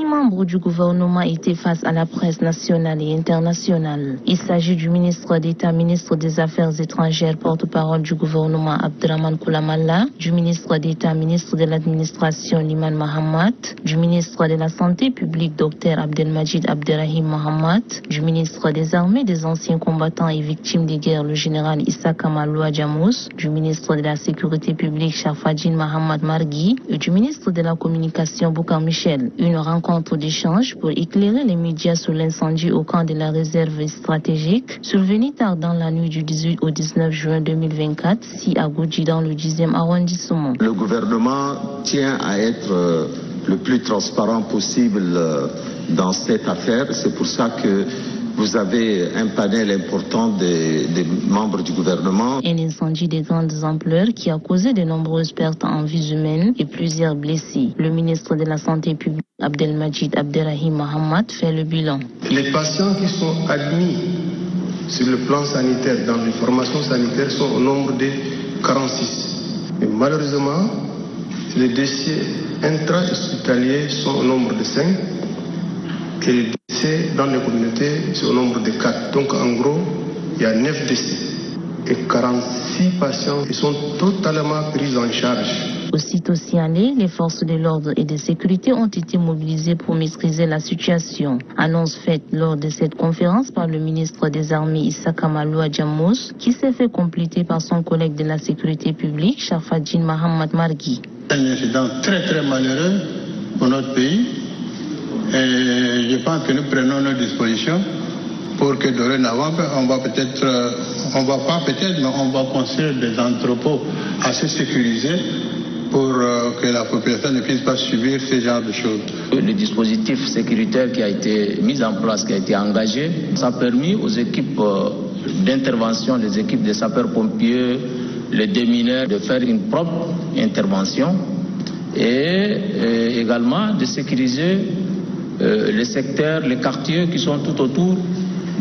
membres du gouvernement étaient face à la presse nationale et internationale. Il s'agit du ministre d'État, ministre des Affaires étrangères, porte-parole du gouvernement Abdraman Koulamalla, du ministre d'État, ministre de l'administration Liman Mahamat, du ministre de la Santé publique Dr Abdelmajid Abderrahim Mohamed, du ministre des Armées, des anciens combattants et victimes des guerres, le général Issa Kamaloua Djamous, du ministre de la Sécurité publique Sharfadjin Mohamed Margui et du ministre de la Communication Boukar Michel. Une rencontre d'échange pour éclairer les médias sur l'incendie au camp de la réserve stratégique survenu tard dans la nuit du 18 au 19 juin 2024, si à Goudji dans le 10e arrondissement. Le gouvernement tient à être le plus transparent possible dans cette affaire. C'est pour ça que vous avez un panel important des membres du gouvernement. Un incendie de grandes ampleurs qui a causé de nombreuses pertes en vies humaines et plusieurs blessés. Le ministre de la Santé publique, Abdelmajid Abderrahim Mohamed, fait le bilan. Les patients qui sont admis sur le plan sanitaire, dans les formations sanitaires, sont au nombre de 46. Et malheureusement, les décès intra-hospitaliers sont au nombre de 5. Et les décès dans les communautés, c'est au nombre de 4. Donc en gros, il y a 9 décès. Et 46 patients qui sont totalement pris en charge. Aussitôt signalé, les forces de l'ordre et de sécurité ont été mobilisées pour maîtriser la situation. Annonce faite lors de cette conférence par le ministre des Armées Issa Kamaloua Djamous, qui s'est fait compléter par son collègue de la sécurité publique, Sharfadjin Mohamed Margui. Un incident très très malheureux pour notre pays. Et je pense que nous prenons nos dispositions pour que dorénavant, on va construire des entrepôts assez sécurisés pour que la population ne puisse pas subir ce genre de choses. Le dispositif sécuritaire qui a été mis en place, qui a été engagé, ça a permis aux équipes d'intervention, les équipes de sapeurs-pompiers, les démineurs, de faire une propre intervention et également de sécuriser les secteurs, les quartiers qui sont tout autour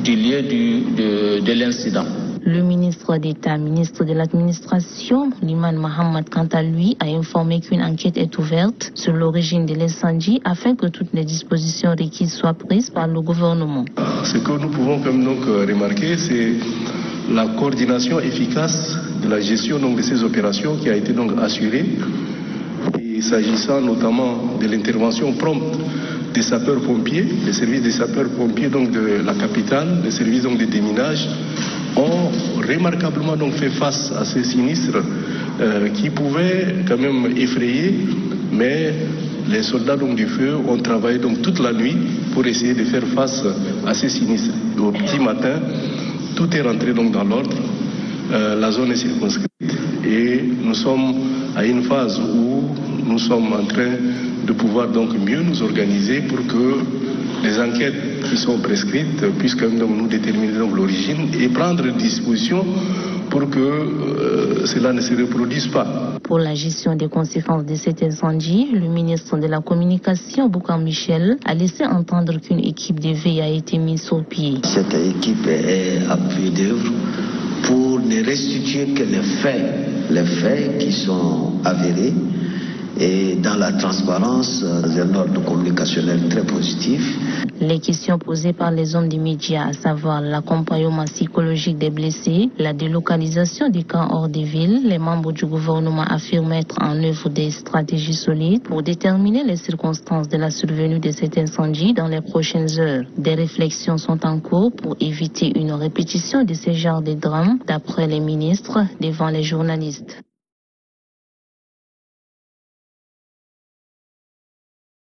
du lieu de l'incident. Le ministre d'État, ministre de l'administration, Liman Mohamed, quant à lui, a informé qu'une enquête est ouverte sur l'origine de l'incendie afin que toutes les dispositions requises soient prises par le gouvernement. Ce que nous pouvons quand même donc remarquer, c'est la coordination efficace de la gestion donc, de ces opérations qui a été donc assurée. Et s'agissant notamment de l'intervention prompte des sapeurs-pompiers, les services des sapeurs-pompiers donc de la capitale, les services donc de déminage, ont remarquablement donc fait face à ces sinistres qui pouvaient quand même effrayer, mais les soldats donc du feu ont travaillé donc toute la nuit pour essayer de faire face à ces sinistres. Au petit matin, tout est rentré donc dans l'ordre, la zone est circonscrite et nous sommes à une phase où nous sommes en train de pouvoir donc mieux nous organiser pour que les enquêtes qui sont prescrites puissent quand même donc nous déterminer donc l'origine et prendre des dispositions pour que cela ne se reproduise pas. Pour la gestion des conséquences de cet incendie, le ministre de la Communication, Boukar Michel, a laissé entendre qu'une équipe de veille a été mise sur pied. Cette équipe est à pied d'œuvre pour ne restituer que les faits qui sont avérés. Et dans la transparence, un ordre communicationnel très positif. Les questions posées par les hommes des médias, à savoir l'accompagnement psychologique des blessés, la délocalisation des camps hors des villes, les membres du gouvernement affirment mettre en œuvre des stratégies solides pour déterminer les circonstances de la survenue de cet incendie dans les prochaines heures. Des réflexions sont en cours pour éviter une répétition de ce genre de drame, d'après les ministres devant les journalistes.